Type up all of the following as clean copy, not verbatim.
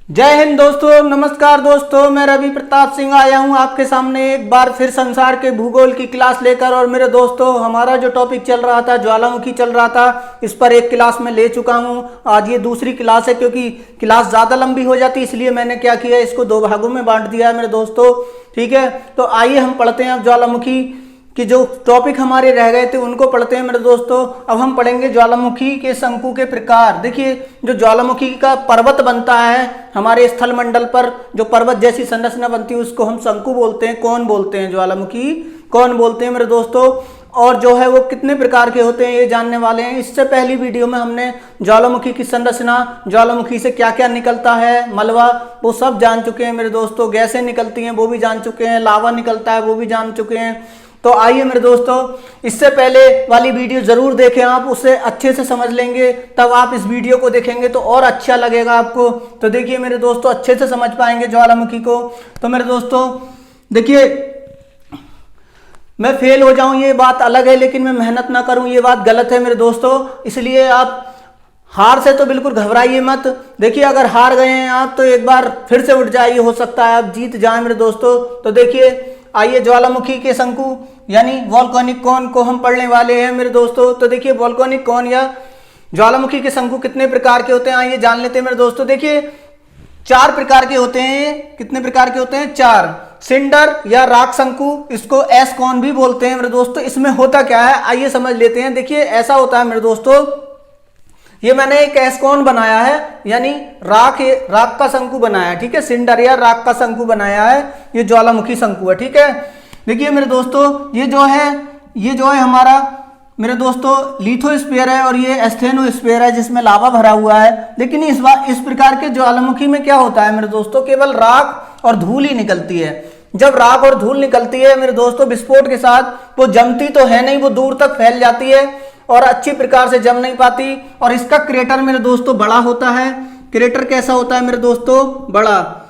जय हिंद दोस्तों, नमस्कार दोस्तों। मैं रवि प्रताप सिंह आया हूं आपके सामने एक बार फिर संसार के भूगोल की क्लास लेकर। और मेरे दोस्तों, हमारा जो टॉपिक चल रहा था ज्वालामुखी चल रहा था, इस पर एक क्लास में ले चुका हूं। आज ये दूसरी क्लास है, क्योंकि क्लास ज़्यादा लंबी हो जाती है, इसलिए मैंने क्या किया, इसको दो भागों में बांट दिया है मेरे दोस्तों। ठीक है, तो आइए हम पढ़ते हैं अब ज्वालामुखी कि जो टॉपिक हमारे रह गए थे उनको पढ़ते हैं मेरे दोस्तों। अब हम पढ़ेंगे ज्वालामुखी के शंकु के प्रकार। देखिए, जो ज्वालामुखी का पर्वत बनता है हमारे स्थल मंडल पर, जो पर्वत जैसी संरचना बनती है, उसको हम शंकु बोलते हैं। कौन बोलते हैं? ज्वालामुखी कौन बोलते हैं मेरे दोस्तों। और जो है वो कितने प्रकार के होते हैं ये जानने वाले हैं। इससे पहली वीडियो में हमने ज्वालामुखी की संरचना, ज्वालामुखी से क्या क्या निकलता है, मलबा, वो सब जान चुके हैं मेरे दोस्तों। गैसें निकलती हैं वो भी जान चुके हैं, लावा निकलता है वो भी जान चुके हैं। तो आइए मेरे दोस्तों, इससे पहले वाली वीडियो जरूर देखें आप, उसे अच्छे से समझ लेंगे, तब आप इस वीडियो को देखेंगे तो और अच्छा लगेगा आपको। तो देखिए मेरे दोस्तों, अच्छे से समझ पाएंगे ज्वालामुखी को। तो मेरे दोस्तों देखिए, मैं फेल हो जाऊं ये बात अलग है, लेकिन मैं मेहनत ना करूं ये बात गलत है मेरे दोस्तों। इसलिए आप हार से तो बिल्कुल घबराइए मत। देखिए, अगर हार गए हैं आप तो एक बार फिर से उठ जाइए, हो सकता है आप जीत जाएं मेरे दोस्तों। तो देखिए, आइए ज्वालामुखी के शंकु यानी वोल्केनिक कॉन को हम पढ़ने वाले हैं मेरे दोस्तों। तो देखिए, वोल्केनिक कॉन या ज्वालामुखी के शंकु कितने प्रकार के होते हैं आइए जान लेते हैं मेरे दोस्तों। देखिए, 4 प्रकार के होते हैं। कितने प्रकार के होते हैं? 4। सिंडर या राख शंकु, इसको एस कॉन भी बोलते हैं मेरे दोस्तों। इसमें होता क्या है आइए समझ लेते हैं। देखिए, ऐसा होता है मेरे दोस्तों, ये मैंने एक एस्कॉन बनाया है, यानी राख का शंकु बनाया है। ठीक है, सिंडर या राख का शंकु बनाया है, ये ज्वालामुखी शंकु है। ठीक है, देखिए मेरे दोस्तों, ये जो है हमारा मेरे दोस्तों लिथोस्फीयर है, और ये एस्थेनोस्फीयर है जिसमें लावा भरा हुआ है। लेकिन इस प्रकार के ज्वालामुखी में क्या होता है मेरे दोस्तों, केवल राख और धूल ही निकलती है। जब राख और धूल निकलती है मेरे दोस्तों विस्फोट के साथ, वो जमती तो है नहीं, वो दूर तक फैल जाती है और अच्छी प्रकार से जम नहीं पाती। और इसका क्रेटर मेरे दोस्तों बड़ा होता है। क्रेटर कैसा होता है मेरे दोस्तों? बड़ा।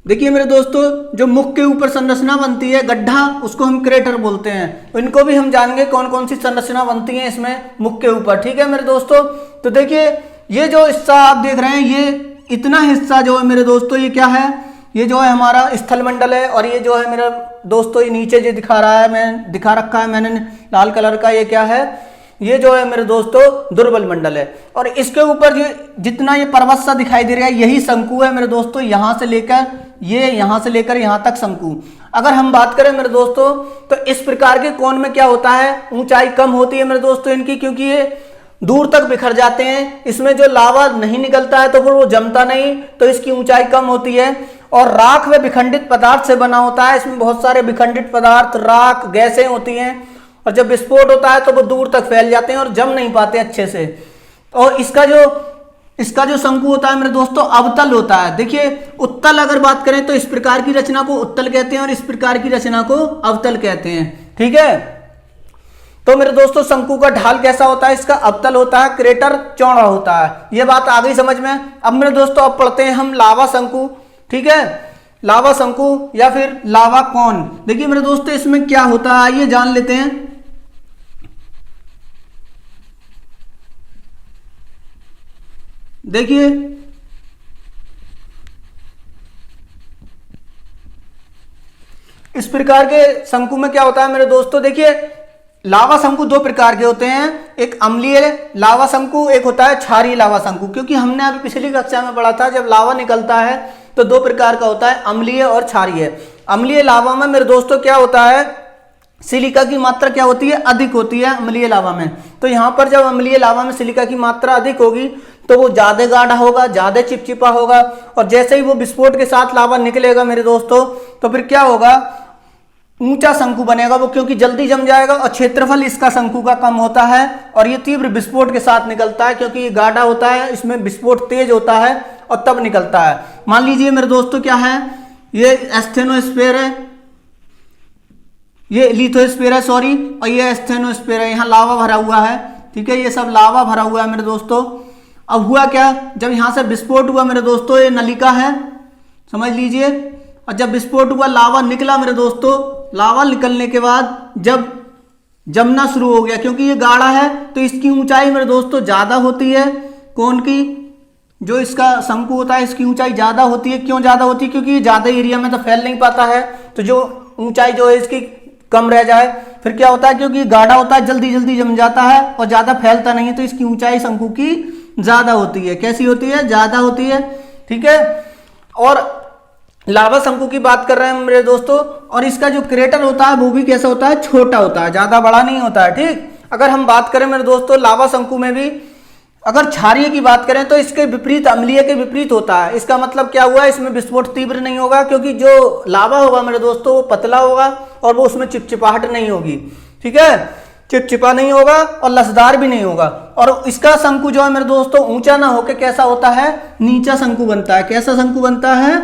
देखिए मेरे दोस्तों, जो मुख के ऊपर संरचना बनती है, गड्ढा, उसको हम क्रेटर बोलते हैं। तो इनको भी हम जानेंगे कौन कौन सी संरचना बनती है इसमें मुख के ऊपर। ठीक है मेरे दोस्तों, तो देखिए ये जो हिस्सा आप देख रहे हैं, ये इतना हिस्सा जो है मेरे दोस्तों, ये क्या है? ये जो है हमारा स्थल मंडल है। और ये जो है मेरा दोस्तों, ये नीचे जो दिखा रहा है, मैं दिखा रखा है मैंने लाल कलर का, ये क्या है? ये जो है मेरे दोस्तों दुर्बल मंडल है। और इसके ऊपर जो जितना ये पर्वत सा दिखाई दे रहा है, यही शंकु है मेरे दोस्तों। यहां से लेकर यहां तक शंकु। अगर हम बात करें मेरे दोस्तों, तो इस प्रकार के कोण में क्या होता है, ऊंचाई कम होती है मेरे दोस्तों इनकी, क्योंकि ये दूर तक बिखर जाते हैं। इसमें जो लावा नहीं निकलता है तो फिर वो जमता नहीं, तो इसकी ऊंचाई कम होती है। और राख व विखंडित पदार्थ से बना होता है, इसमें बहुत सारे विखंडित पदार्थ, राख, गैसें होती हैं। और जब विस्फोट होता है तो वो दूर तक फैल जाते हैं और जम नहीं पाते अच्छे से। और इसका जो शंकु होता है मेरे दोस्तों, अवतल होता है। देखिए, उत्तल अगर बात करें तो इस प्रकार की रचना को उत्तल कहते हैं, और इस प्रकार की रचना को अवतल कहते हैं। ठीक है, तो मेरे दोस्तों शंकु का ढाल कैसा होता है? इसका अवतल होता है, क्रेटर चौड़ा होता है। ये बात आ गई समझ में। अब मेरे दोस्तों, अब पढ़ते हैं हम लावा शंकु। ठीक है, लावा शंकु या फिर लावा कॉन। देखिए मेरे दोस्तों, इसमें क्या होता है आइए जान लेते हैं। देखिए, इस प्रकार के शंकु में क्या होता है मेरे दोस्तों, देखिए लावा शंकु 2 प्रकार के होते हैं। एक अम्लीय लावा शंकु, एक होता है क्षारीय लावा शंकु। क्योंकि हमने अभी पिछली कक्षा में पढ़ा था, जब लावा निकलता है तो 2 प्रकार का होता है, अम्लीय और क्षारीय। अम्लीय लावा में मेरे दोस्तों क्या होता है, सिलिका की मात्रा क्या होती है? अधिक होती है अम्लीय लावा में। तो यहाँ पर जब अम्लीय लावा में सिलिका की मात्रा अधिक होगी तो वो ज्यादा गाढ़ा होगा, ज्यादा चिपचिपा होगा। और जैसे ही वो विस्फोट के साथ लावा निकलेगा मेरे दोस्तों, तो फिर क्या होगा, ऊंचा शंकु बनेगा वो, क्योंकि जल्दी जम जाएगा। और क्षेत्रफल इसका शंकु का कम होता है, और ये तीव्र विस्फोट के साथ निकलता है, क्योंकि ये गाढ़ा होता है, इसमें विस्फोट तेज होता है और तब निकलता है। मान लीजिए मेरे दोस्तों क्या है, ये एस्थेनोस्फीयर है, ये लिथोस्फीयर है, सॉरी, और ये एस्थेनोस्फीयर है। यहाँ लावा भरा हुआ है। ठीक है, ये सब लावा भरा हुआ है मेरे दोस्तों। अब हुआ क्या, जब यहां से विस्फोट हुआ मेरे दोस्तों, ये नलिका है समझ लीजिए। और जब विस्फोट हुआ, लावा निकला मेरे दोस्तों, लावा निकलने के बाद जब जमना शुरू हो गया, क्योंकि ये गाढ़ा है तो इसकी ऊंचाई मेरे दोस्तों ज्यादा होती है। कौन की? जो इसका शंकु होता है इसकी ऊंचाई ज्यादा होती है। क्यों ज्यादा होती है? क्योंकि ये ज्यादा एरिया में तो फैल नहीं पाता है, तो जो ऊंचाई जो है इसकी कम रह जाए। फिर क्या होता है, क्योंकि गाढ़ा होता है जल्दी जल्दी जम जाता है और ज्यादा फैलता नहीं है, तो इसकी ऊंचाई शंकु की ज्यादा होती है। कैसी होती है? ज्यादा होती है। ठीक है। और लावा शंकु की बात कर रहे हैं मेरे दोस्तों, और इसका जो क्रेटर होता है वो भी कैसा होता है? छोटा होता है, ज्यादा बड़ा नहीं होता है। ठीक। अगर हम बात करें मेरे दोस्तों लावा शंकु में भी अगर क्षारीय की बात करें तो इसके विपरीत, अम्लीय के विपरीत होता है। इसका मतलब क्या हुआ? इसमें विस्फोट तीव्र नहीं होगा, क्योंकि जो लावा होगा मेरे दोस्तों वो पतला होगा और वो उसमें चिपचिपाहट नहीं होगी। ठीक है, चिपचिपा नहीं होगा और लसदार भी नहीं होगा। और इसका शंकु जो है मेरे दोस्तों ऊंचा ना होकर कैसा होता है? नीचा शंकु बनता है। कैसा शंकु बनता है?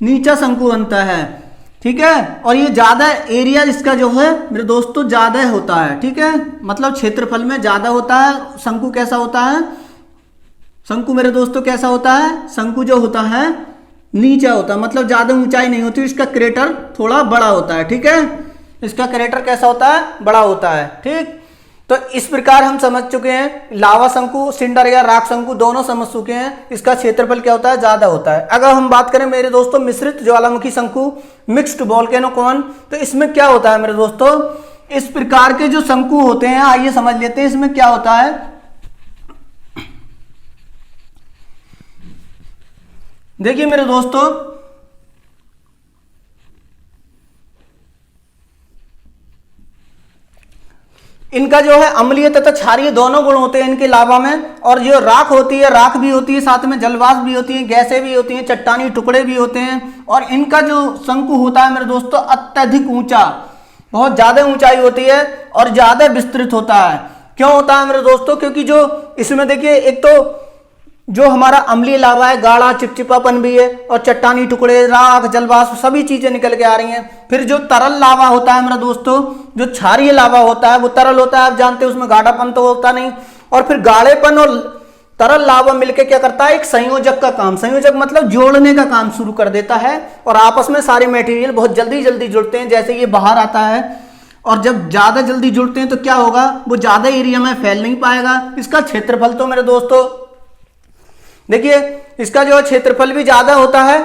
नीचा शंकु बनता है। ठीक है। और ये ज्यादा एरिया इसका जो है मेरे दोस्तों ज्यादा होता है। ठीक है, मतलब क्षेत्रफल में ज्यादा होता है। शंकु कैसा होता है? शंकु मेरे दोस्तों कैसा होता है? शंकु जो होता है नीचा होता है, मतलब ज्यादा ऊंचाई नहीं होती। इसका क्रेटर थोड़ा बड़ा होता है। ठीक है, इसका क्रेटर कैसा होता है? बड़ा होता है। ठीक। तो इस प्रकार हम समझ चुके हैं लावा शंकु, सिंडर या राख शंकु दोनों समझ चुके हैं। इसका क्षेत्रफल क्या होता है? ज्यादा होता है। अगर हम बात करें मेरे दोस्तों मिश्रित ज्वालामुखी शंकु, मिक्स्ड वोल्केनो कॉन, तो इसमें क्या होता है मेरे दोस्तों? इस प्रकार के जो शंकु होते हैं, आइए समझ लेते हैं इसमें क्या होता है। देखिए मेरे दोस्तों, इनका जो है अम्लीय तथा क्षारीय दोनों गुण होते हैं इनके लावा में। और जो राख होती है, राख भी होती है, साथ में जलवाष्प भी होती है, गैसें भी होती हैं, चट्टानी टुकड़े भी होते हैं। और इनका जो शंकु होता है मेरे दोस्तों अत्यधिक ऊंचा, बहुत ज्यादा ऊंचाई होती है और ज्यादा विस्तृत होता है। क्यों होता है मेरे दोस्तों? क्योंकि जो इसमें देखिए, एक तो जो हमारा अम्लीय लावा है गाढ़ा चिपचिपापन भी है, और चट्टानी टुकड़े, राख, जलवाष्प सभी चीजें निकल के आ रही हैं। फिर जो तरल लावा होता है मेरा दोस्तों, जो क्षारीय लावा होता है वो तरल होता है, आप जानते हैं उसमें गाढ़ापन तो होता नहीं। और फिर गाढ़ेपन और तरल लावा मिलकर क्या करता है? एक संयोजक का काम, संयोजक मतलब जोड़ने का काम शुरू कर देता है, और आपस में सारे मटेरियल बहुत जल्दी जल्दी जुड़ते हैं। जैसे ये बाहर आता है, और जब ज्यादा जल्दी जुड़ते हैं तो क्या होगा? वो ज्यादा एरिया में फैल नहीं पाएगा। इसका क्षेत्रफल तो मेरे दोस्तों देखिए, इसका जो क्षेत्रफल भी ज्यादा होता है,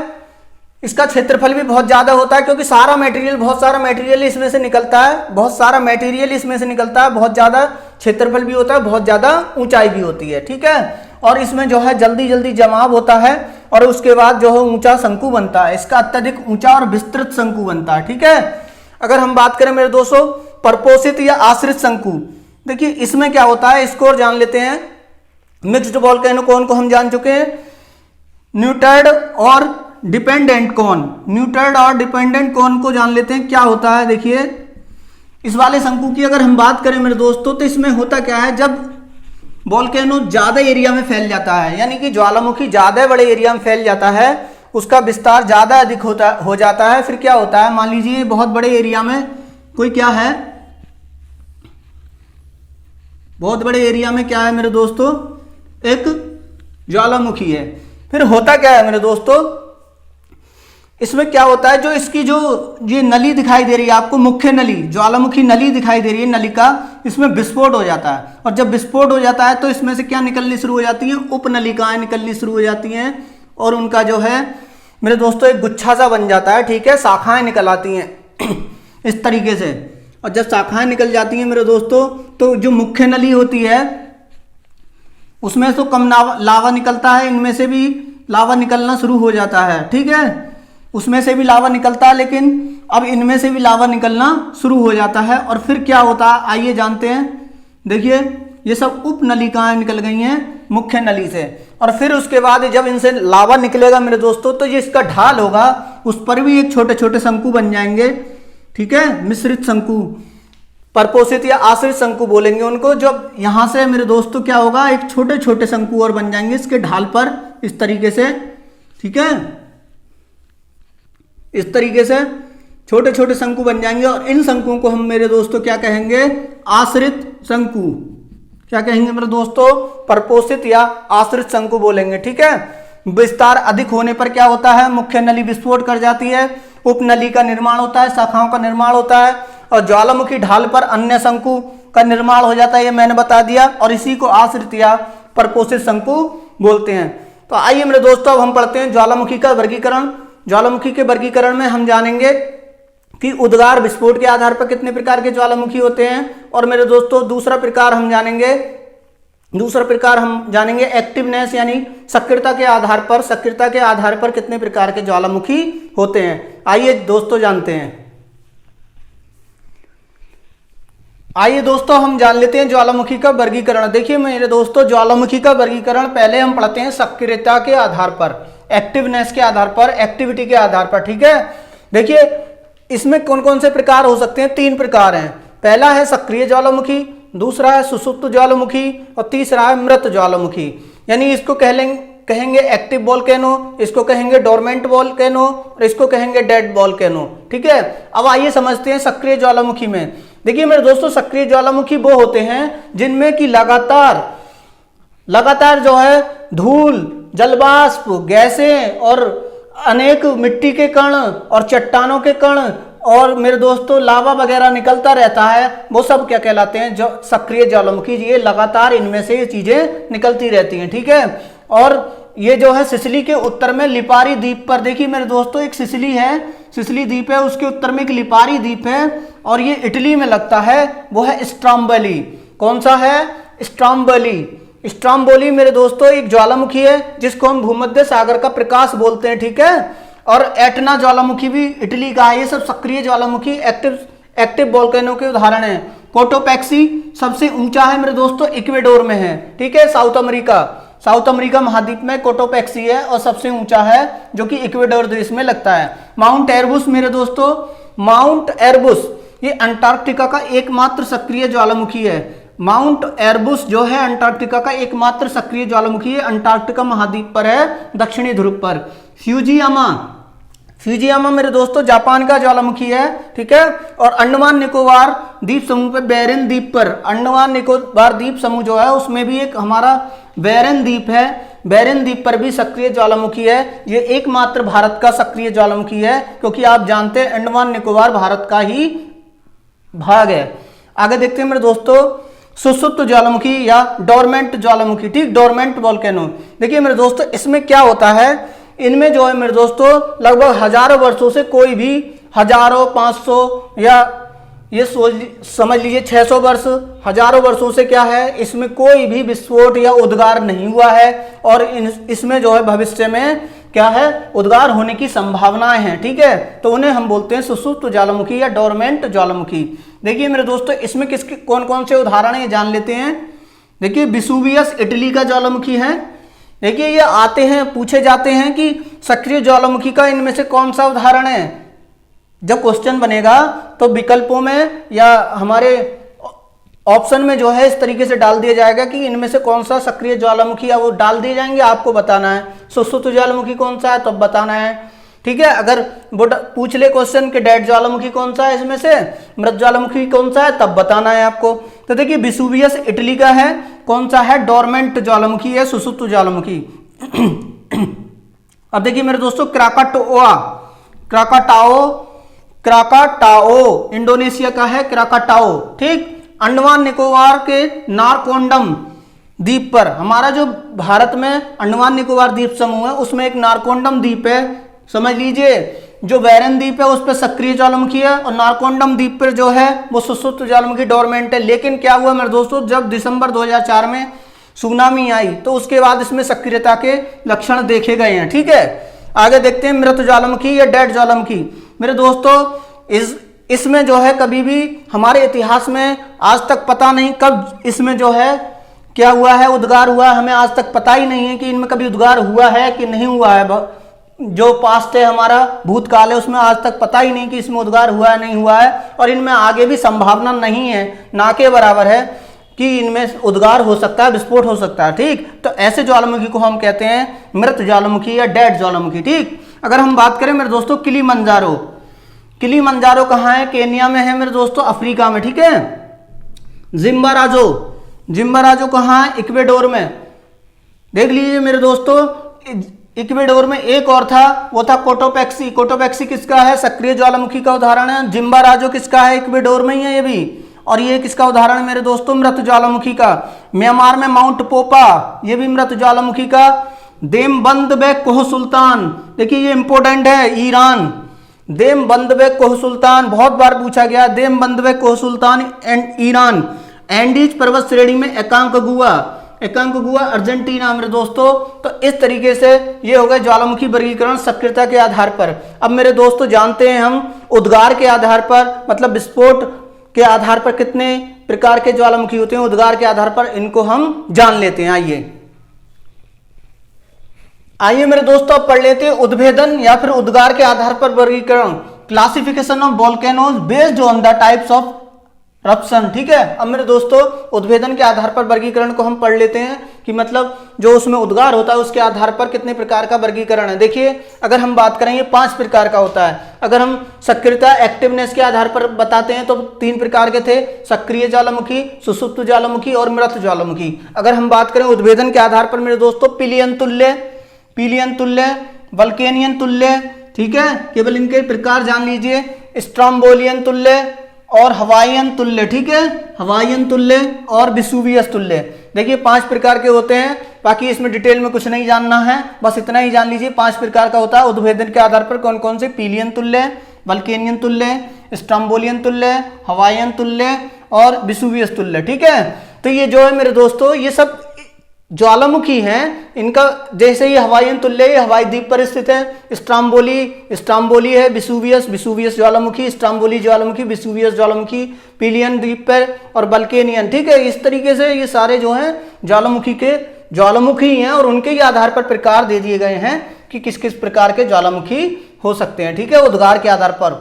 इसका क्षेत्रफल भी बहुत ज्यादा होता है, क्योंकि सारा मटेरियल, बहुत सारा मटेरियल इसमें से निकलता है, बहुत सारा मटेरियल इसमें से निकलता है, बहुत ज्यादा क्षेत्रफल भी होता है, बहुत ज्यादा ऊंचाई भी होती है। ठीक है। और इसमें जो है जल्दी जल्दी जमाव होता है, और उसके बाद जो है ऊंचा शंकु बनता है। इसका अत्यधिक ऊंचा और विस्तृत शंकु बनता है। ठीक है। अगर हम बात करें मेरे दोस्तों परपोषित या आश्रित शंकु, देखिए इसमें क्या होता है, इसको और जान लेते हैं। मिक्स्ड वोल्केनो कॉन को हम जान चुके हैं, न्यूट्रैड और डिपेंडेंट कॉन। न्यूट्रैड और डिपेंडेंट कॉन को जान लेते हैं क्या होता है। देखिए इस वाले शंकु की अगर हम बात करें मेरे दोस्तों, तो इसमें होता क्या है, जब वोल्केनो ज्यादा एरिया में फैल जाता है, यानी कि ज्वालामुखी ज्यादा बड़े एरिया में फैल जाता है, उसका विस्तार ज्यादा अधिक हो जाता है। फिर क्या होता है, मान लीजिए बहुत बड़े एरिया में कोई क्या है, बहुत बड़े एरिया में क्या है मेरे दोस्तों, एक ज्वालामुखी है। फिर होता क्या है मेरे दोस्तों, इसमें क्या होता है, जो इसकी जो ये नली दिखाई दे रही है आपको, मुख्य नली, ज्वालामुखी नली दिखाई दे रही है नलिका, इसमें विस्फोट हो जाता है। और जब विस्फोट हो जाता है तो इसमें से क्या निकलनी शुरू हो जाती है, उपनलिकाएं निकलनी शुरू हो जाती हैं, और उनका जो है मेरे दोस्तों एक गुच्छा सा बन जाता है। ठीक है, शाखाएं निकल आती हैं इस तरीके से। और जब शाखाएं निकल जाती हैं मेरे दोस्तों, तो जो मुख्य नली होती है उसमें तो कम लावा निकलता है, इनमें से भी लावा निकलना शुरू हो जाता है। ठीक है, उसमें से भी लावा निकलता है, लेकिन अब इनमें से भी लावा निकलना शुरू हो जाता है। और फिर क्या होता है आइए जानते हैं। देखिए ये सब उप नलिकाएं निकल गई हैं मुख्य नली से, और फिर उसके बाद जब इनसे लावा निकलेगा मेरे दोस्तों, तो ये इसका ढाल होगा, उस पर भी एक छोटे छोटे शंकु बन जाएंगे। ठीक है, मिश्रित शंकु, परपोषित या आश्रित शंकु बोलेंगे उनको। जब यहां से मेरे दोस्तों क्या होगा, एक छोटे छोटे शंकु और बन जाएंगे इसके ढाल पर, इस तरीके से। ठीक है, इस तरीके से छोटे छोटे शंकु बन जाएंगे, और इन शंकुओं को हम मेरे दोस्तों क्या कहेंगे, आश्रित शंकु। क्या कहेंगे मेरे दोस्तों, परपोषित या आश्रित शंकु बोलेंगे। ठीक है, विस्तार अधिक होने पर क्या होता है, मुख्य नली विस्फोट कर जाती है, उपनली का निर्माण होता है, शाखाओं का निर्माण होता है, और ज्वालामुखी ढाल पर अन्य शंकु का निर्माण हो जाता है, ये मैंने बता दिया। और इसी को आश्रित या परपोषित शंकु बोलते हैं। तो आइए मेरे दोस्तों अब हम पढ़ते हैं ज्वालामुखी का वर्गीकरण। ज्वालामुखी के वर्गीकरण में हम जानेंगे कि उद्गार विस्फोट के आधार पर कितने प्रकार के ज्वालामुखी होते हैं, और मेरे दोस्तों दूसरा प्रकार हम जानेंगे एक्टिवनेस यानी सक्रियता के आधार पर कितने प्रकार के ज्वालामुखी होते हैं। आइए दोस्तों जानते हैं। आइए दोस्तों हम जान लेते हैं ज्वालामुखी का वर्गीकरण। देखिए मेरे दोस्तों, ज्वालामुखी का वर्गीकरण पहले हम पढ़ते हैं सक्रियता के आधार पर, एक्टिवनेस के आधार पर, एक्टिविटी के आधार पर, ठीक है। देखिए इसमें कौन कौन से प्रकार हो सकते हैं, 3 प्रकार हैं। पहला है सक्रिय ज्वालामुखी, दूसरा है सुषुप्त ज्वालामुखी और तीसरा है मृत ज्वालामुखी। यानी इसको कहेंगे एक्टिव वोल्केनो, इसको कहेंगे डोरमेंट वोल्केनो और इसको कहेंगे डेड वोल्केनो, ठीक है। अब आइए समझते हैं सक्रिय ज्वालामुखी में। देखिए मेरे दोस्तों, सक्रिय ज्वालामुखी वो होते हैं जिनमें कि लगातार जो है धूल, जलवाष्प, गैसें और अनेक मिट्टी के कण और चट्टानों के कण और मेरे दोस्तों लावा वगैरह निकलता रहता है, वो सब क्या कहलाते हैं, जो सक्रिय ज्वालामुखी। ये लगातार इनमें से ये चीजें निकलती रहती हैं, ठीक है। और ये जो है सिसिली के उत्तर में लिपारी द्वीप पर, देखिए मेरे दोस्तों एक सिसिली द्वीप है, उसके उत्तर में एक लिपारी द्वीप है और ये इटली में लगता है, वो है स्ट्रोम्बोली। कौन सा है, स्ट्रोम्बोली मेरे दोस्तों एक ज्वालामुखी है जिसको हम भूमध्य सागर का प्रकाश बोलते हैं, ठीक है। और एटना ज्वालामुखी भी इटली का है। ये सब सक्रिय ज्वालामुखी एक्टिव वोल्केनो के उदाहरण हैं। कोटोपैक्सी सबसे ऊंचा है मेरे दोस्तों, इक्वेडोर में है, ठीक है। साउथ अमेरिका महाद्वीप में कोटोपैक्सी है और सबसे ऊंचा है, जो कि इक्वेडोर देश में लगता है। माउंट एरबुस मेरे दोस्तों, ये अंटार्कटिका का एकमात्र सक्रिय ज्वालामुखी है। माउंट एरबुस जो है अंटार्कटिका का एकमात्र सक्रिय ज्वालामुखी है, अंटार्कटिका महाद्वीप पर है, दक्षिणी ध्रुव पर। फ्यूजियामा मेरे दोस्तों जापान का ज्वालामुखी है, ठीक है। और अंडमान निकोबार द्वीप समूह पे बेरिन द्वीप पर, अंडमान निकोबार द्वीप समूह जो है उसमें भी एक हमारा बेरिन द्वीप है, बेरिन द्वीप पर भी सक्रिय ज्वालामुखी है। ये एकमात्र भारत का सक्रिय ज्वालामुखी है, क्योंकि आप जानते हैं अंडमान निकोबार भारत का ही भाग है। आगे देखते हैं मेरे दोस्तों सुषुप्त ज्वालामुखी या डोरमेंट ज्वालामुखी, ठीक, डोरमेंट वोल्केनो। देखिए मेरे दोस्तों इसमें क्या होता है, इनमें जो है मेरे दोस्तों लगभग हजारों वर्षों से कोई भी 500 या ये समझ लीजिए 600 वर्ष, हजारों वर्षों से क्या है, इसमें कोई भी विस्फोट या उद्गार नहीं हुआ है और इसमें जो है भविष्य में क्या है, उद्गार होने की संभावनाएं हैं, ठीक है। तो उन्हें हम बोलते हैं सुषुप्त ज्वालामुखी या डोरमेंट ज्वालामुखी। देखिए मेरे दोस्तों इसमें किसके कौन कौन से उदाहरण है जान लेते हैं। देखिए विसुवियस इटली का ज्वालामुखी है। देखिए ये आते हैं, पूछे जाते हैं कि सक्रिय ज्वालामुखी का इनमें से कौन सा उदाहरण है। जब क्वेश्चन बनेगा तो विकल्पों में या हमारे ऑप्शन में जो है इस तरीके से डाल दिया जाएगा कि इनमें से कौन सा सक्रिय ज्वालामुखी है, वो डाल दिए जाएंगे, आपको बताना है। सुषुप्त ज्वालामुखी कौन सा है तब बताना है, ठीक है। अगर वो पूछ ले क्वेश्चन कि डेड ज्वालामुखी कौन सा है इसमें से, मृत ज्वालामुखी कौन सा है, तब बताना है आपको। तो देखिए विसुवियस इटली का है, कौन सा है, डोरमेंट ज्वालामुखी है, सुषुप्त ज्वालामुखी। अब देखिए मेरे दोस्तों क्राकाटाओ इंडोनेशिया का है, क्राकाटाओ, ठीक। अंडमान निकोबार के नारकोंडम द्वीप पर, हमारा जो भारत में अंडमान निकोबार द्वीप समूह है उसमें एक नारकोंडम द्वीप है, समझ लीजिए। जो बेरिन द्वीप है उस पर सक्रिय ज्वालामुखी है और नारकोंडम द्वीप पर जो है वो सुषुप्त ज्वालामुखी डोरमेंट है। लेकिन क्या हुआ मेरे दोस्तों, जब दिसंबर 2004 में सुनामी आई तो उसके बाद इसमें सक्रियता के लक्षण देखे गए हैं, ठीक है। आगे देखते हैं मृत ज्वालामुखी या डेड ज्वालामुखी। मेरे दोस्तों इसमें जो है कभी भी हमारे इतिहास में आज तक पता नहीं कब इसमें जो है क्या हुआ है, उद्गार हुआ है, हमें आज तक पता ही नहीं है कि इनमें कभी उद्गार हुआ है कि नहीं हुआ है। जो पास्ट है हमारा भूतकाल है उसमें आज तक पता ही नहीं कि इसमें उद्गार हुआ है नहीं हुआ है, और इनमें आगे भी संभावना नहीं है, ना के बराबर है कि इनमें उद्गार हो सकता है, विस्फोट हो सकता है, ठीक। तो ऐसे ज्वालामुखी को हम कहते हैं मृत ज्वालामुखी या डेड ज्वालामुखी, ठीक। अगर हम बात करें मेरे दोस्तों किलीमंजारो कहाँ है, केन्या में है मेरे दोस्तों, अफ्रीका में, ठीक है। जिम्बाराजो कहाँ है, इक्वेडोर में। देख लीजिए मेरे दोस्तों इक्वेडोर में एक और था, वो था कोटोपैक्सी किसका है, सक्रिय ज्वालामुखी का उदाहरण है। जिम्बाराजो किसका है, इक्वेडोर में ही है ये भी। और ये किसका उदाहरण है मेरे दोस्तों, मृत ज्वालामुखी का। म्यांमार में माउंट पोपा, ये भी मृत ज्वालामुखी का देमबंद बे कोह सुल्तान, देखिए ये इंपॉर्टेंट है, ईरान। देमबंद बे कोह सुल्तान बहुत बार पूछा गया, देमबंद बे Koh Sultan and Iran. Andes पर्वत श्रेणी में एकांकगुआ, एकांकगुआ अर्जेंटीना मेरे दोस्तों। तो इस तरीके से ये हो गए ज्वालामुखी वर्गीकरण सक्रियता के आधार पर। अब मेरे दोस्तों जानते हैं हम उद्गार के आधार पर, मतलब विस्फोट के आधार पर कितने प्रकार के ज्वालामुखी होते हैं, उद्गार के आधार पर इनको हम जान लेते हैं। आइए मेरे दोस्तों अब पढ़ लेते हैं उद्भेदन या फिर उद्गार के आधार पर वर्गीकरण, classification of volcanoes based on the types of eruption. ठीक है, अब मेरे दोस्तों उद्भेदन के आधार पर वर्गीकरण को हम पढ़ लेते हैं कि मतलब जो उसमें उद्गार होता है उसके आधार पर कितने प्रकार का वर्गीकरण है। देखिए अगर हम बात करें ये 5 प्रकार का होता है। अगर हम सक्रियता एक्टिवनेस के आधार पर बताते हैं तो 3 प्रकार के थे, सक्रिय ज्वालामुखी, सुसुप्त ज्वालामुखी और मृत ज्वालामुखी। अगर हम बात करें उद्भेदन के आधार पर मेरे दोस्तों पिलियन तुल्य, पीलियन तुल्य, वल्केनियन तुल्य, ठीक है, केवल इनके प्रकार जान लीजिए, स्ट्रोम्बोलियन तुल्य और हवाईयन तुल्य। ठीक है, हवाईयन तुल्य और विसुवियस तुल्य। देखिए 5 प्रकार के होते हैं, बाकी इसमें डिटेल में कुछ नहीं जानना है, बस इतना ही जान लीजिए 5 प्रकार का होता है उद्भेदन के आधार पर। कौन कौन से? पिलियन तुल्य, वल्केनियन तुल्य, स्ट्रोम्बोलियन तुल्य, हवाईयन तुल्य और विसुवियस तुल्य। ठीक है, तो ये जो है मेरे दोस्तों ये सब ज्वालामुखी हैं, इनका जैसे ये हवाईयन तुल्य ये हवाई द्वीप पर स्थित है, स्ट्रोम्बोली है, विसुवियस ज्वालामुखी, स्ट्रोम्बोली ज्वालामुखी, विसुवियस ज्वालामुखी पिलियन द्वीप पर, और वल्केनियन। ठीक है, इस तरीके से ये सारे जो हैं ज्वालामुखी के ज्वालामुखी हैं और उनके ही आधार पर प्रकार दे दिए गए हैं कि किस किस प्रकार के ज्वालामुखी हो सकते हैं। ठीक है, उद्गार के आधार पर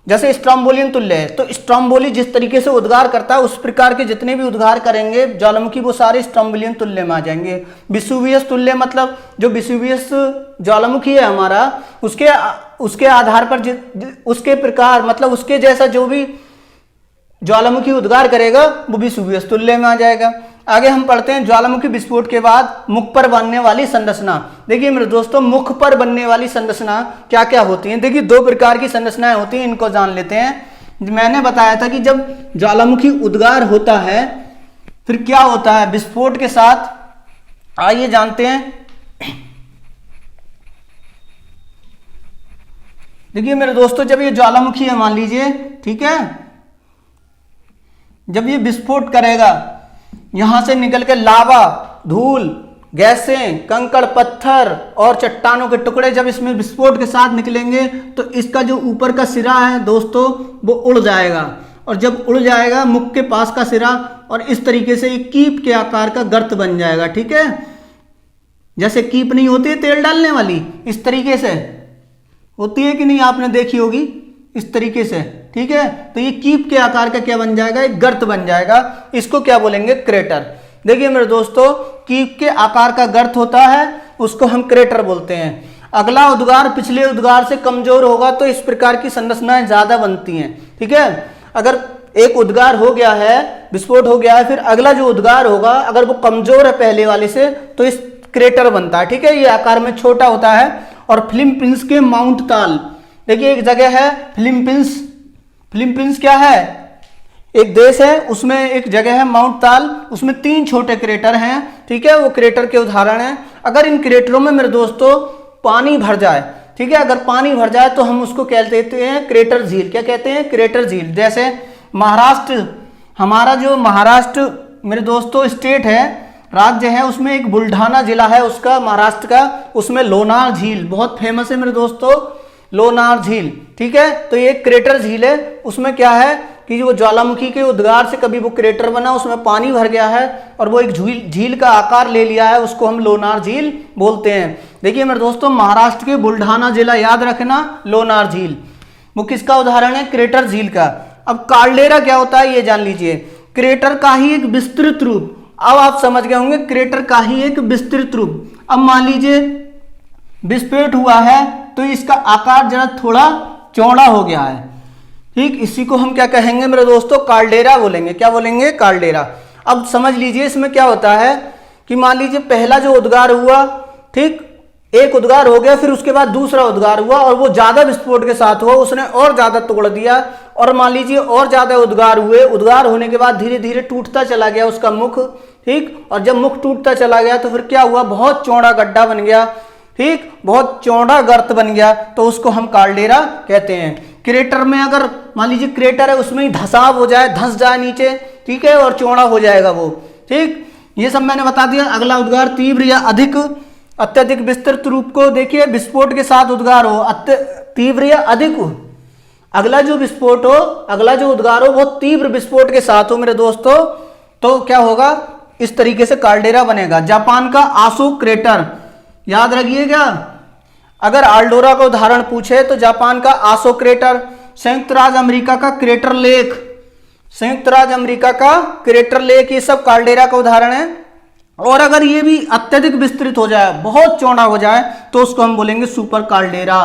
जैसे स्ट्रोम्बोलियन तुल्य है तो स्ट्रोम्बोली जिस तरीके से उद्गार करता है उस प्रकार के जितने भी उद्गार करेंगे ज्वालामुखी वो सारे स्ट्रोम्बोलियन तुल्य में आ जाएंगे। विसुवियस तुल्य मतलब जो विसुवियस ज्वालामुखी है हमारा उसके आधार पर उसके प्रकार मतलब उसके जैसा जो भी ज्वालामुखी उद्गार करेगा वो विसुवियस तुल्य में आ जाएगा। आगे हम पढ़ते हैं ज्वालामुखी विस्फोट के बाद मुख पर बनने वाली संरचना। देखिए मेरे दोस्तों मुख पर बनने वाली संरचना क्या क्या होती है। देखिए 2 प्रकार की संरचनाएं होती हैं, इनको जान लेते हैं। मैंने बताया था कि जब ज्वालामुखी उद्गार होता है फिर क्या होता है विस्फोट के साथ, आइए जानते हैं। देखिए मेरे दोस्तों जब ये ज्वालामुखी है मान लीजिए, ठीक है, जब ये विस्फोट करेगा यहां से निकल के लावा, धूल, गैसें, कंकड़, पत्थर और चट्टानों के टुकड़े जब इसमें विस्फोट के साथ निकलेंगे तो इसका जो ऊपर का सिरा है दोस्तों वो उड़ जाएगा, और जब उड़ जाएगा मुख के पास का सिरा और इस तरीके से एक कीप के आकार का गर्त बन जाएगा। ठीक है, जैसे कीप नहीं होती है तेल डालने वाली, इस तरीके से होती है कि नहीं, आपने देखी होगी इस तरीके से। ठीक है, तो ये कीप के आकार का क्या बन जाएगा, एक गर्त बन जाएगा, इसको क्या बोलेंगे, क्रेटर। देखिए मेरे दोस्तों कीप के आकार का गर्त होता है उसको हम क्रेटर बोलते हैं। अगला उद्गार पिछले उद्गार से कमजोर होगा तो इस प्रकार की संरचनाएं ज्यादा बनती हैं। ठीक है, अगर एक उद्गार हो गया है, विस्फोट हो गया है, फिर अगला जो उद्गार होगा अगर वो कमजोर है पहले वाले से तो इस क्रेटर बनता है। ठीक है, ये आकार में छोटा होता है। और फिलीपींस के माउंट ताल, देखिए एक जगह है फिलीपींस क्या है, एक देश है, उसमें एक जगह है माउंट ताल, उसमें 3 छोटे क्रेटर हैं। ठीक है, वो क्रेटर के उदाहरण हैं। अगर इन क्रेटरों में मेरे दोस्तों पानी भर जाए, ठीक है, अगर पानी भर जाए तो हम उसको क्या कहते हैं, क्रेटर झील। क्या कहते हैं, क्रेटर झील। जैसे महाराष्ट्र, हमारा जो महाराष्ट्र मेरे दोस्तों स्टेट है, राज्य है, उसमें एक बुल्ढाना जिला है उसका, महाराष्ट्र का, उसमें लोनार झील बहुत फेमस है मेरे दोस्तों, लोनार झील। ठीक है, तो ये एक क्रेटर झील है, उसमें क्या है कि जो ज्वालामुखी के उद्गार से कभी वो क्रेटर बना, उसमें पानी भर गया है और वो एक झील का आकार ले लिया है, उसको हम लोनार झील बोलते हैं। देखिए मेरे दोस्तों महाराष्ट्र के बुल्ढाना जिला, याद रखना, लोनार झील वो किसका उदाहरण है, क्रेटर झील का। अब काल्डेरा क्या होता है ये जान लीजिए, क्रेटर का ही एक विस्तृत रूप। अब आप समझ गए होंगे क्रेटर का ही एक विस्तृत रूप। अब मान लीजिए विस्फोट हुआ है तो इसका आकार जरा थोड़ा चौड़ा हो गया है। ठीक, इसी को हम क्या कहेंगे मेरे दोस्तों, काल्डेरा बोलेंगे। क्या बोलेंगे, काल्डेरा। अब समझ लीजिए इसमें क्या होता है कि मान लीजिए पहला जो उद्गार हुआ, ठीक, एक उद्गार हो गया, फिर उसके बाद दूसरा उद्गार हुआ और वो ज्यादा विस्फोट के साथ हुआ, उसने और ज्यादा तोड़ दिया, और मान लीजिए और ज्यादा उद्गार हुए, उद्गार होने के बाद धीरे धीरे टूटता चला गया उसका मुख, ठीक। और जब मुख टूटता चला गया तो फिर क्या हुआ, बहुत चौड़ा गड्ढा बन गया, ठीक, बहुत चौड़ा गर्त बन गया, तो उसको हम काल्डेरा कहते हैं। क्रेटर में अगर मान लीजिए क्रेटर है, उसमें ही धसाव हो जाए, धंस जाए नीचे, ठीक है, और चौड़ा हो जाएगा वो, ठीक। ये सब मैंने बता दिया। अगला उद्गार तीव्र या अधिक, अत्यधिक विस्तृत रूप को देखिए, विस्फोट के साथ उद्गार हो, तीव्र या अधिक। अगला जो विस्फोट हो, अगला जो उद्गार हो वो तीव्र विस्फोट के साथ हो मेरे दोस्तों, तो क्या होगा, इस तरीके से काल्डेरा बनेगा। जापान का आसो क्रेटर, याद रखिएगा, अगर आल्डोरा का उदाहरण पूछे तो जापान का आसो क्रेटर। संयुक्त राज्य अमेरिका का क्रेटर लेक, संयुक्त राज्य अमेरिका का क्रेटर लेक, ये सब काल्डेरा का उदाहरण है। और अगर ये भी अत्यधिक विस्तृत हो जाए, बहुत चौड़ा हो जाए, तो उसको हम बोलेंगे सुपर काल्डेरा।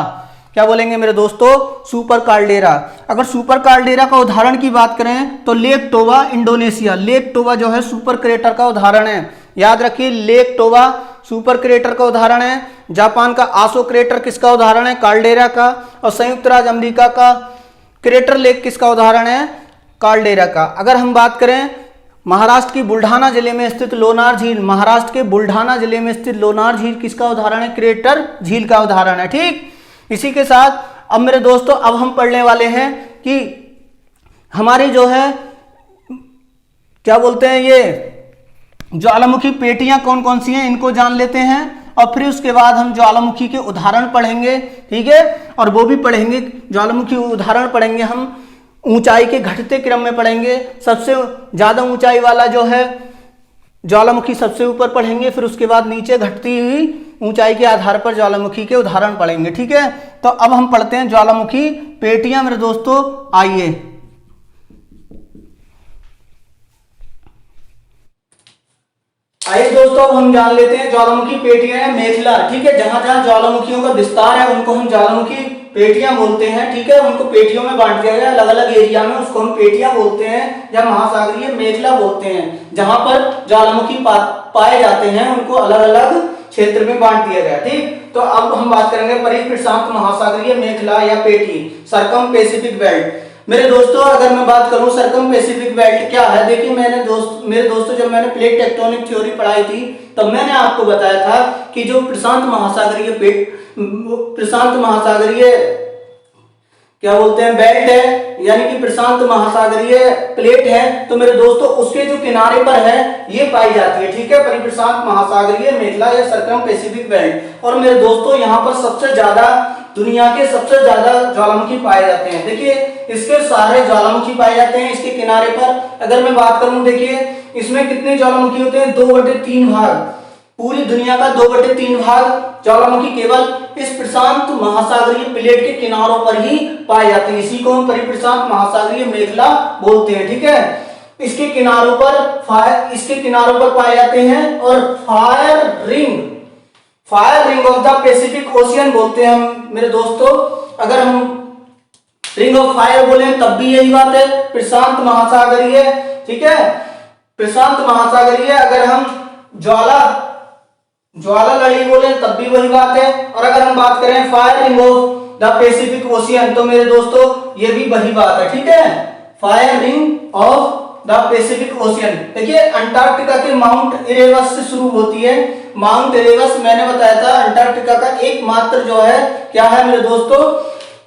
क्या बोलेंगे मेरे दोस्तों, सुपर काल्डेरा। अगर सुपर काल्डेरा का उदाहरण की बात करें तो lake Toba Indonesia, lake Toba जो है सुपर क्रेटर का उदाहरण है, याद रखिए, लेक टोबा सुपर क्रेटर का उदाहरण है। जापान का आसो क्रेटर किसका उदाहरण है, काल्डेरा का। और संयुक्त राज्य अमेरिका का क्रेटर लेक किसका उदाहरण है, काल्डेरा का। अगर हम बात करें महाराष्ट्र की बुल्ढाना जिले में स्थित लोनार झील, महाराष्ट्र के बुल्ढाना जिले में स्थित लोनार झील किसका उदाहरण है, क्रेटर झील का उदाहरण है, ठीक। इसी के साथ अब मेरे दोस्तों अब हम पढ़ने वाले हैं कि हमारी जो है क्या बोलते हैं, ये ज्वालामुखी पेटियां कौन कौन सी हैं, इनको जान लेते हैं। और फिर उसके बाद हम ज्वालामुखी के उदाहरण पढ़ेंगे, ठीक है, और वो भी पढ़ेंगे, ज्वालामुखी उदाहरण पढ़ेंगे हम ऊंचाई के घटते क्रम में पढ़ेंगे। सबसे ज्यादा ऊंचाई वाला जो है ज्वालामुखी सबसे ऊपर पढ़ेंगे, फिर उसके बाद नीचे घटती हुई ऊंचाई के आधार पर ज्वालामुखी के उदाहरण पढ़ेंगे, ठीक है। तो अब हम पढ़ते हैं ज्वालामुखी पेटियां मेरे दोस्तों, आइए। आइए दोस्तों हम जान लेते हैं ज्वालामुखी पेटियां है मेखला, ठीक है, जहां जहां ज्वालामुखियों का विस्तार है उनको हम ज्वालामुखी पेटियां बोलते हैं, ठीक है। उनको पेटियों में बांट दिया गया अलग अलग एरिया में, उसको हम पेटियां बोलते हैं, या महासागरीय मेखला बोलते हैं। जहां पर ज्वालामुखी पाए जाते हैं उनको अलग अलग क्षेत्र में बांट दिया गया, ठीक। तो अब हम बात करेंगे परिप्रशांत महासागरीय मेखला या पेटी, सरकम पैसिफिक बेल्ट। मेरे दोस्तों अगर मैं बात करूं सरकम पैसिफिक बेल्ट क्या है, देखिए मेरे दोस्तों जब मैंने प्लेट टेक्टोनिक थ्योरी पढ़ाई थी तब मैंने आपको बताया था कि जो प्रशांत महासागरीय क्या बोलते हैं बेल्ट है, यानी कि प्रशांत महासागरीय प्लेट है, तो मेरे दोस्तों उसके जो किनारे पर है ये पाई जाती है, ठीक है, परिप्रशांत महासागरीय मेखला या सरकम पैसिफिक बेल्ट। और मेरे दोस्तों यहाँ पर सबसे ज्यादा दुनिया के सबसे ज्यादा ज्वालामुखी पाए जाते हैं। देखिए इसके सारे ज्वालामुखी पाए जाते हैं इसके किनारे पर। अगर मैं बात करूं, देखिए इसमें कितने ज्वालामुखी होते हैं, 2/3 भाग, पूरी दुनिया का 2/3 भाग ज्वालामुखी केवल इस प्रशांत महासागरीय प्लेट के किनारों पर ही पाए जाते हैं। इसी को हम परिप्रशांत महासागरीय मेखला बोलते हैं, ठीक है। इसके किनारों पर पाए जाते हैं। और fire ring of the Pacific ocean बोलते हैं हम मेरे दोस्तों। अगर हम रिंग ऑफ फायर बोले तब भी यही बात है, प्रशांत महासागरीय, ठीक है, प्रशांत महासागरीय। अगर हम ज्वाला लड़ी बोले तब भी वही बात है। और अगर हम बात करें fire ring of the Pacific ocean तो मेरे दोस्तों ये भी वही बात है, ठीक है, fire ring of the Pacific ocean. देखिए अंटार्कटिका के माउंट इरेबस से शुरू होती है। माउंट इरेबस मैंने बताया था अंटार्कटिका का एकमात्र जो है क्या है मेरे दोस्तों,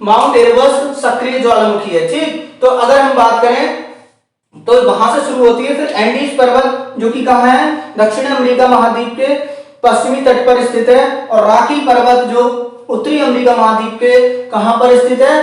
माउंट इरेबस सक्रिय ज्वालामुखी है, ठीक। तो अगर हम बात करें तो वहां से शुरू होती है। फिर एंडीज पर्वत जो कि कहाँ है, दक्षिण अमेरिका महाद्वीप के पश्चिमी तट पर स्थित है। और रॉकी पर्वत जो उत्तरी अमेरिका महाद्वीप के कहां पर स्थित है,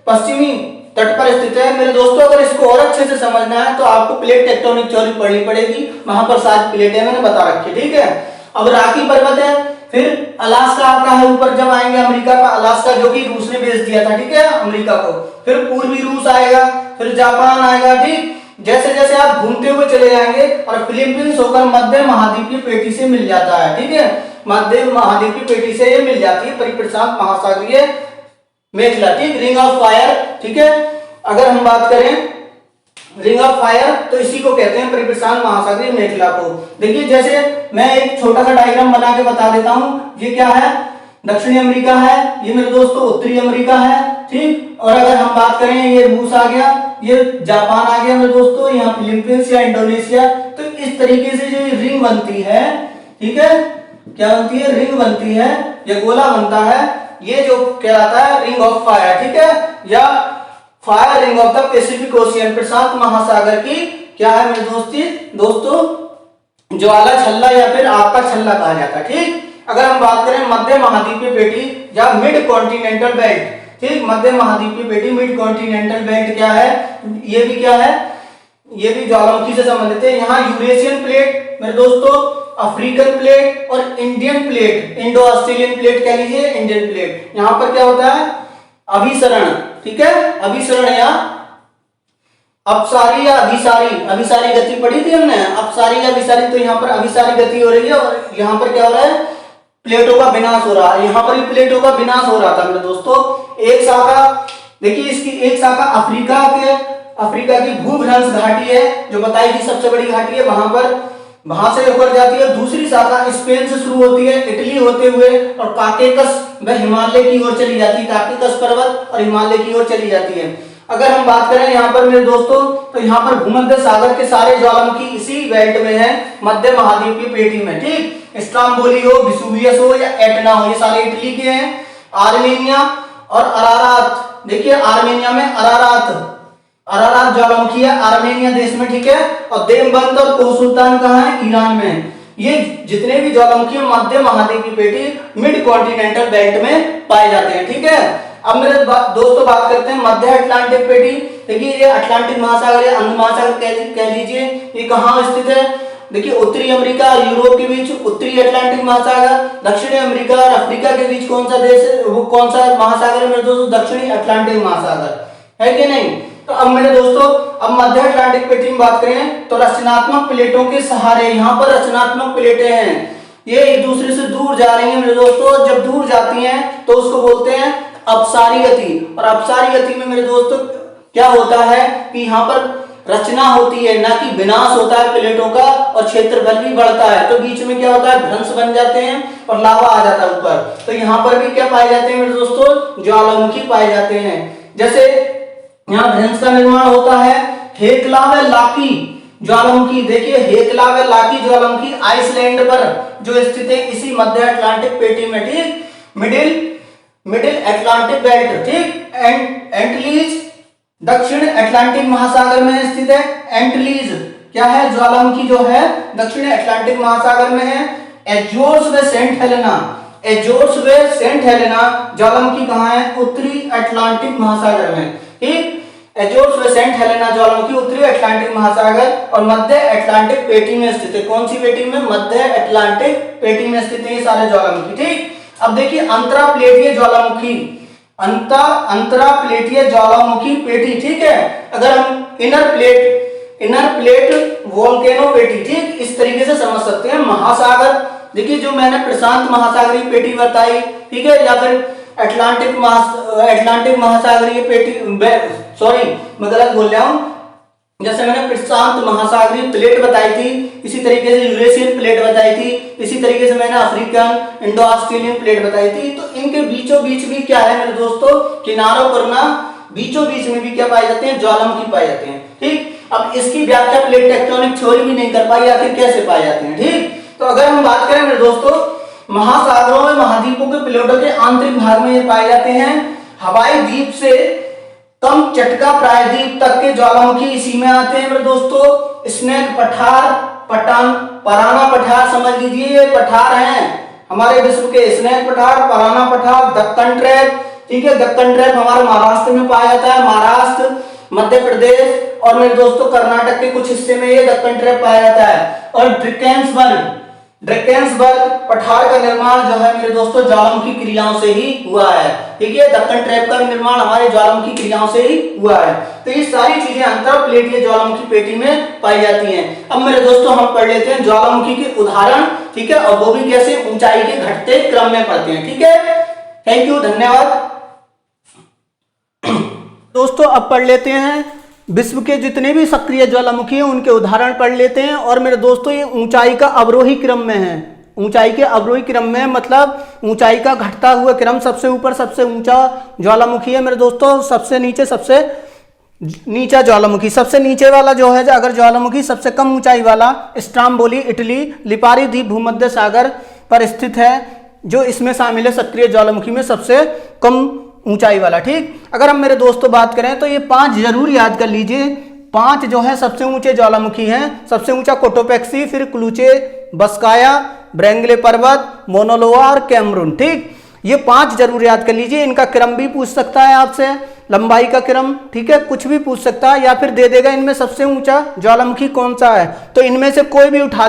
पश्चिमी तट पर स्थित है। मेरे दोस्तों अगर इसको और अच्छे से समझना है तो आपको प्लेट टेक्टोनिक थ्योरी पढ़नी पड़ेगी, वहां पर 7 प्लेटें मैंने बता रखी, ठीक है। अब रॉकी पर्वत है, फिर अलास्का आता है ऊपर, जब आएंगे अमेरिका का अलास्का जो कि रूस ने बेच दिया था, ठीक है, अमेरिका को। फिर पूर्वी रूस आएगा, फिर जापान आएगा, ठीक। जैसे जैसे आप घूमते हुए चले जाएंगे और फिलीपींस होकर मध्य महाद्वीपीय पेटी से मिल जाता है, ठीक है, मध्य महाद्वीपीय पेटी से ये मिल जाती है परिप्रशांत महासागरीय मेखला, ठीक। रिंग ऑफ फायर, ठीक है। अगर हम बात करें रिंग ऑफ फायर तो इसी को कहते हैं परिप्रशांत महासागरीय मेखला को। देखिए जैसे मैं एक छोटा सा डायग्राम बना के बता देता हूं, ये क्या है, दक्षिणी अमेरिका है, ये मेरे दोस्तों उत्तरी अमेरिका है, ठीक। और अगर हम बात करें ये रूस आ गया, ये जापान आ गया मेरे दोस्तों, यहाँ फिलीपींस या इंडोनेशिया। तो इस तरीके से जो रिंग बनती है, ठीक है, क्या बनती है, रिंग बनती है, ये गोला बनता है, ये जो कहलाता है रिंग ऑफ फायर, ठीक है, या fire ring of the Pacific Ocean, प्रशांत महासागर की क्या है मेरे दोस्तों, ज्वाला छल्ला या फिर आग का छल्ला कहा जाता है। ठीक, अगर हम बात करें मध्य महाद्वीपीय पेटी या मिड कॉन्टिनेंटल बेल्ट, ठीक, मध्य महाद्वीपीय पेटी मिड कॉन्टिनेंटल बेल्ट क्या है, ये भी क्या है, ये भी ज्वालामुखी से संबंधित है। यहाँ यूरेशियन प्लेट मेरे दोस्तों, अफ्रीकन प्लेट और Indian plate, Indo Australian plate कह लीजिए, इंडियन प्लेट, यहाँ पर क्या होता है, अभिसरण, ठीक है, अभिसरण या अपसारी या अभिसारी, अभिसारी गति पढ़ी थी हमने, अपसारी या अभिसारी, तो यहाँ पर अभिसारी गति हो रही है और यहाँ पर क्या हो रहा है, प्लेटों का विनाश हो रहा है, यहाँ पर भी प्लेटों का विनाश हो रहा था मेरे दोस्तों। एक शाखा देखिए, इसकी एक शाखा अफ्रीका की भूभ्रंश घाटी है, जो बताई थी सबसे बड़ी घाटी है, वहां से ऊपर जाती है। दूसरी शाखा स्पेन से शुरू होती है, इटली होते हुए और काकेकस व हिमालय की ओर चली जाती है, काकेकस पर्वत और हिमालय की ओर चली जाती है। अगर हम बात करें यहाँ पर मेरे दोस्तों, तो यहाँ पर भूमध्य सागर के सारे ज्वालामुखी इसी बेल्ट में है, मध्य महाद्वीप की पेटी में। ठीक, स्ट्रोम्बोली हो, वेसुवियस हो या एटना हो, ये सारे इटली के हैं। आर्मेनिया और अरारात, देखिए आर्मेनिया में अरारात ज्वालामुखी है आर्मेनिया देश में, ठीक है, और देवबंद और कोह-सुल्तान कहाँ है, ईरान में। ये जितने भी ज्वालामुखी मध्य महाद्वीप की पेटी मिड कॉन्टिनेंटल बेल्ट में पाए जाते हैं। ठीक है, अब मेरे दोस्तों बात करते हैं मध्य अटलांटिक पेटी। देखिए ये अटलांटिक महासागर या अंध महासागर कह लीजिए, ये कहाँ स्थित है, देखिए उत्तरी अमेरिका और यूरोप के बीच उत्तरी अटलांटिक महासागर, दक्षिणी अमेरिका और अफ्रीका के बीच कौन सा देश है, वो कौन सा महासागर है मेरे दोस्तों, दक्षिणी अटलांटिक महासागर है कि नहीं। तो अब मेरे दोस्तों, अब मध्य अटलांटिक पेटी में बात करें तो रचनात्मक प्लेटों के सहारे, यहाँ पर रचनात्मक प्लेटें हैं, ये एक दूसरे से दूर जा रही हैं मेरे दोस्तों। जब दूर जाती हैं तो उसको बोलते हैं अपसारी गति, और अपसारी गति में मेरे दोस्तों क्या होता है कि यहाँ पर रचना होती है, ना कि विनाश होता है प्लेटों का, और क्षेत्रफल भी बढ़ता है। तो बीच में क्या होता है, भ्रंश बन जाते हैं और लावा आ जाता है ऊपर। तो यहाँ पर भी क्या पाए जाते हैं मेरे दोस्तों, ज्वालामुखी पाए जाते हैं। जैसे यहाँ भ्रंश का निर्माण होता है, हेकला व लाकी ज्वालामुखी, देखिए हेकला व लाकी ज्वालामुखी आइसलैंड पर जो स्थित है, इसी मध्य अटलांटिक पेटी में। ठीक, मिडिल अटलांटिक बेल्ट, ठीक, एंटलीज दक्षिण अटलांटिक महासागर में स्थित है। एंटलीज क्या है, ज्वालामुखी जो है दक्षिण अटलांटिक महासागर में है। एजोर्स व सेंट हेलेना, एजोर्स व सेंट हेलेना ज्वालामुखी कहाँ है, उत्तरी अटलांटिक महासागर में। ठीक, एजोर्स व सेंट हेलेना ज्वालामुखी उत्तरी अटलांटिक महासागर और मध्य अटलांटिक पेटी में स्थित है। कौन सी पेटी में, मध्य अटलांटिक पेटी में स्थित है ये सारे ज्वालामुखी। ठीक, अब देखिए अंतरा प्लेटीय ज्वालामुखी, अंतरा प्लेटीय ज्वालामुखी पेटी, ठीक है। अगर हम इनर प्लेट वोल्केनो पेटी, ठीक, इस तरीके से समझ सकते हैं। महासागर, देखिए जो मैंने प्रशांत महासागरीय पेटी बताई, ठीक है, या फिर अटलांटिक महासागरीय पेटी, सॉरी मैं गलत बोल रहा हूं, जैसे मैंने प्रशांत महासागरीय प्लेट बताई थी, इसी तरीके से यूरेशियन प्लेट बताई थी, इसी तरीके से मैंने अफ्रीकन इंडो ऑस्ट्रेलियन प्लेट बताई थी। तो इनके बीचों बीच भी क्या है मेरे दोस्तों, किनारों पर ना बीचों बीच में भी क्या पाए जाते हैं, ज्वालामुखी पाए जाते हैं। ठीक, अब इसकी व्याख्या प्लेट टेक्टोनिक थ्योरी भी नहीं कर पाई, आखिर कैसे पाए जाते हैं। ठीक, तो अगर हम बात करें मेरे दोस्तों, महासागरों में महाद्वीपों के प्लेटों के आंतरिक भाग में ये पाए जाते हैं। हवाई द्वीप से कम चटका प्रायद्वीप तक के ज्वालामुखी इसी में आते हैं मेरे दोस्तों। स्नेक पठार, पराना पठार समझ लीजिए, ये पठार हैं हमारे विश्व के, स्नेक पठार, पराना पठार, दक्कन ट्रैप, ठीक है, दक्कन ट्रैप हमारे महाराष्ट्र में पाया जाता है, महाराष्ट्र, मध्य प्रदेश और मेरे दोस्तों कर्नाटक के कुछ हिस्से में ये दक्कन ट्रैप पाया जाता है। और ड्रैकेंसबर्ग पठार का निर्माण जो है मेरे दोस्तों ज्वालामुखी क्रियाओं से ही हुआ है। ठीक है, दक्कन ट्रैप का निर्माण हमारे ज्वालामुखी क्रियाओं से ही हुआ है। तो ये सारी चीजें अंतर प्लेटीय ज्वालामुखी पेटी में पाई जाती हैं। अब मेरे दोस्तों हम पढ़ लेते हैं ज्वालामुखी के उदाहरण, ठीक है, और वो भी कैसे ऊंचाई के घटते क्रम में पढ़ते हैं। ठीक है, थैंक यू, धन्यवाद। दोस्तों अब पढ़ लेते हैं विश्व के जितने भी सक्रिय ज्वालामुखी हैं उनके उदाहरण पढ़ लेते हैं। और मेरे दोस्तों ये ऊंचाई का अवरोही क्रम में है, ऊंचाई के अवरोही क्रम में मतलब ऊंचाई का घटता हुआ क्रम, सबसे ऊपर सबसे ऊंचा ज्वालामुखी है मेरे दोस्तों, सबसे नीचे सबसे नीचा ज्वालामुखी, सबसे नीचे वाला जो है अगर ज्वालामुखी सबसे कम ऊंचाई वाला स्ट्राम्बोली इटली लिपारी द्वीप भूमध्य सागर पर स्थित है, जो इसमें शामिल है सक्रिय ज्वालामुखी में सबसे कम ऊंचाई वाला। ठीक, अगर हम मेरे दोस्तों बात करें तो ये 5 जरूर याद कर लीजिए। 5 जो है सबसे ऊंचे ज्वालामुखी हैं। सबसे ऊंचा कोटोपेक्सी, फिर क्लूचे बस्काया, ब्रेंगले पर्वत, मोनोलोआ और कैमरून। ठीक, ये 5 जरूर याद कर लीजिए। इनका क्रम भी पूछ सकता है आपसे, लंबाई का क्रम, ठीक है, कुछ भी पूछ सकता है, या फिर दे देगा इनमें सबसे ऊंचा ज्वालामुखी कौन सा है, तो इनमें से कोई भी उठा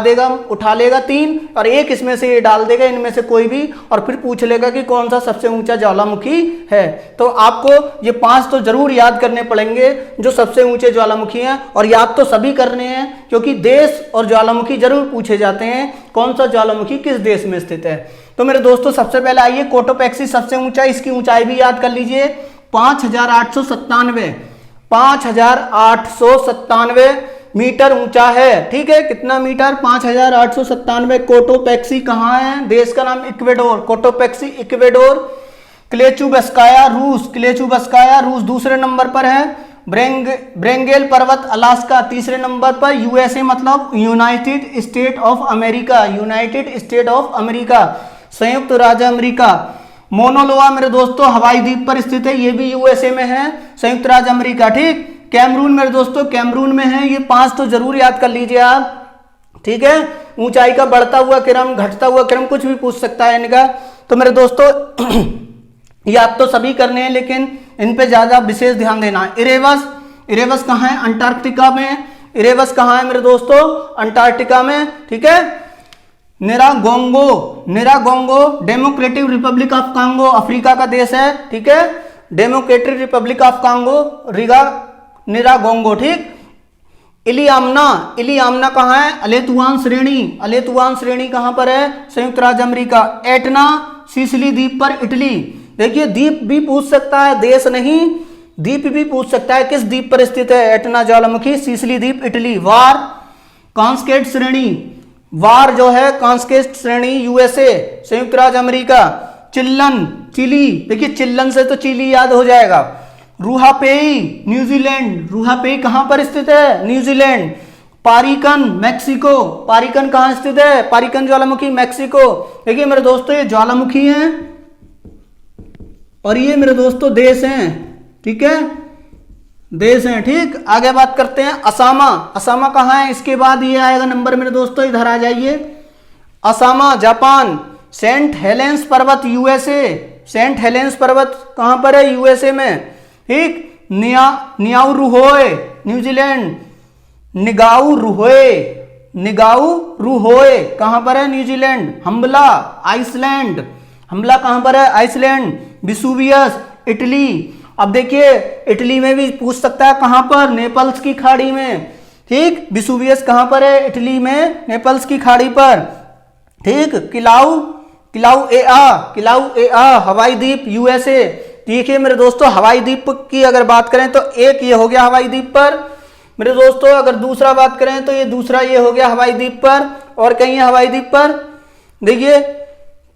लेगा 3 और एक इसमें से ये डाल देगा इनमें से कोई भी, और फिर पूछ लेगा कि कौन सा सबसे ऊंचा ज्वालामुखी है। तो आपको ये 5 तो जरूर याद करने पड़ेंगे जो सबसे ऊंचे ज्वालामुखी हैं, और याद तो सभी करने हैं क्योंकि देश और ज्वालामुखी जरूर पूछे जाते हैं, कौन सा ज्वालामुखी किस देश में स्थित है। तो मेरे दोस्तों सबसे पहले आइए कोटोपेक्सी सबसे ऊंचा, इसकी ऊंचाई भी याद कर लीजिए 5897 मीटर ऊंचा है। ठीक है, कितना मीटर, 5897। कोटोपेक्सी कहाँ है, देश का नाम इक्वेडोर, कोटोपेक्सी इक्वेडोर। क्लेचुबस्काया रूस दूसरे नंबर पर है। ब्रेंगेल पर्वत अलास्का तीसरे नंबर पर। यूएसए मतलब यूनाइटेड स्टेट ऑफ अमेरिका, संयुक्त राज्य अमेरिका। मोनोलोआ मेरे दोस्तों हवाई द्वीप पर स्थित है, ये भी यूएसए में है, संयुक्त राज्य अमेरिका। ठीक, कैमरून मेरे दोस्तों कैमरून में है। ये 5 तो जरूर याद कर लीजिए आप। ठीक है, ऊंचाई का बढ़ता हुआ क्रम, घटता हुआ क्रम, कुछ भी पूछ सकता है इनका। तो मेरे दोस्तों याद तो सभी करने हैं, लेकिन इन पे ज्यादा विशेष ध्यान देना। इरेवस कहाँ है, अंटार्कटिका में। इरेवस कहाँ है मेरे दोस्तों, अंटार्कटिका में। ठीक है, Nyiragongo Democratic Republic of Congo Africa का देश है। ठीक है, Democratic Republic of Congo Nyiragongo. ठीक, इलियामना कहाँ है, अलेतुआन श्रेणी कहाँ पर है, संयुक्त राज्य अमेरिका। एटना सिसिली द्वीप पर इटली। देखिए द्वीप भी पूछ सकता है, देश नहीं, द्वीप भी पूछ सकता है, किस द्वीप पर स्थित है एटना ज्वालामुखी, सिसिली द्वीप इटली। वार जो है कांस्केट श्रेणी यूएसए, संयुक्त राज्य अमेरिका। चिली, देखिए चिल्लन से तो चिली याद हो जाएगा। रूहापेई न्यूजीलैंड, कहां पर स्थित है, न्यूजीलैंड। पारिकन मैक्सिको, पारिकन कहां स्थित है, पारिकन ज्वालामुखी मैक्सिको। देखिए मेरे दोस्तों ये ज्वालामुखी हैं और ये मेरे दोस्तों देश हैं। ठीक है, देश हैं। ठीक, आगे बात करते हैं असामा कहाँ है, इसके बाद ये आएगा नंबर मेरे दोस्तों, इधर आ जाइए। असामा जापान। सेंट हेलेंस पर्वत यूएसए, सेंट हेलेंस पर्वत कहाँ पर है, यूएसए में। ठीक, नियाउरुहोए न्यूजीलैंड। निगाउरुहोए कहाँ पर है, न्यूजीलैंड। हम्बला कहाँ पर है, आइसलैंड। Vesuvius Italy. अब देखिए इटली में भी पूछ सकता है, कहां पर, नेपल्स की खाड़ी में। ठीक, विसुवियस कहां पर है, इटली में, नेपल्स की खाड़ी पर। ठीक, किलाउएआ हवाई द्वीप यूएसए। देखिए मेरे दोस्तों हवाई द्वीप की अगर बात करें तो एक ये हो गया हवाई द्वीप पर मेरे दोस्तों, अगर दूसरा बात करें तो ये दूसरा ये हो गया हवाई द्वीप पर, और कहीं है हवाई द्वीप पर। देखिए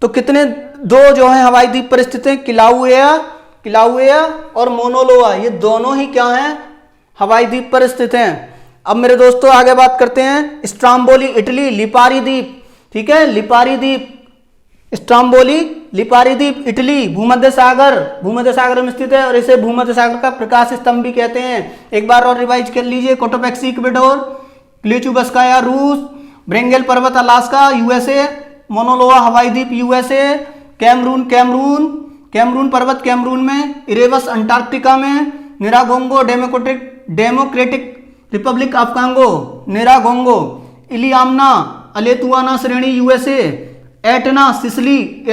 तो कितने, 2 जो है हवाई द्वीप पर स्थित है, किलाउएआ और मोनोलोआ, ये दोनों ही क्या हैं, हवाई द्वीप पर स्थित हैं। अब मेरे दोस्तों आगे बात करते हैं स्ट्राम्बोली इटली, लिपारी द्वीप। ठीक है, लिपारी द्वीप, स्ट्राम्बोली लिपारी द्वीप इटली, भूमध्य सागर में स्थित है, और इसे भूमध्य सागर का प्रकाश स्तंभ भी कहते हैं। एक बार और रिवाइज कर लीजिए। कोटोपेक्सी इक्वेडोर, क्लेचुबस्काया रूस, ब्रेंगेल पर्वत अलास्का यूएसए, मोनोलोआ हवाई द्वीप यूएसए, कैमरून पर्वत कैमरून में, इरेवस अंटार्कटिका में, निरागोंगो डेमोक्रेटिक रिपब्लिक ऑफ कांगो निरागोंगो, इलियामना अलेतुआना श्रेणी यूएसए, एटना सिसिली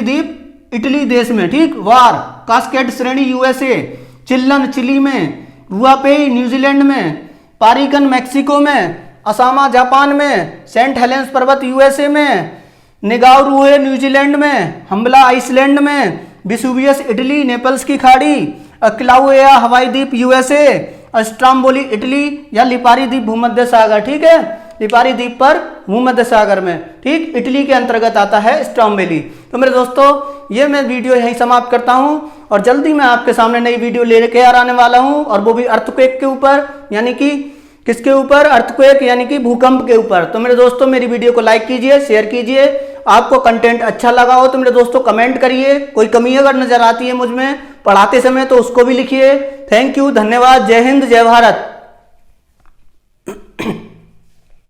द्वीप इटली देश में। ठीक, वार कास्केड श्रेणी यूएसए, चिल्लन चिली में, रुआपेई न्यूजीलैंड में, पारिकन मैक्सिको में, असामा जापान में, सेंट हेलेंस पर्वत यूएसए में, निगाउरुए न्यूजीलैंड में, हम्बला आइसलैंड में, विसुवियस इटली नेपल्स की खाड़ी, किलाउएआ हवाई द्वीप यूएसए, स्ट्राम्बोली इटली या लिपारी द्वीप भूमध्य सागर। ठीक है, लिपारी द्वीप पर भूमध्य सागर में। ठीक, इटली के अंतर्गत आता है स्ट्राम्बोली। तो मेरे दोस्तों ये मैं वीडियो यहीं समाप्त करता हूं, और जल्दी मैं आपके सामने नई वीडियो लेके आने वाला हूं, और वो भी अर्थक्वेक के ऊपर, यानी कि किसके ऊपर, अर्थक्वेक यानी कि भूकंप के ऊपर। तो मेरे दोस्तों मेरी वीडियो को लाइक कीजिए, शेयर कीजिए। आपको कंटेंट अच्छा लगा हो तो मेरे दोस्तों कमेंट करिए, कोई कमी अगर नजर आती है मुझ में पढ़ाते समय तो उसको भी लिखिए। थैंक यू, धन्यवाद, जय हिंद, जय भारत।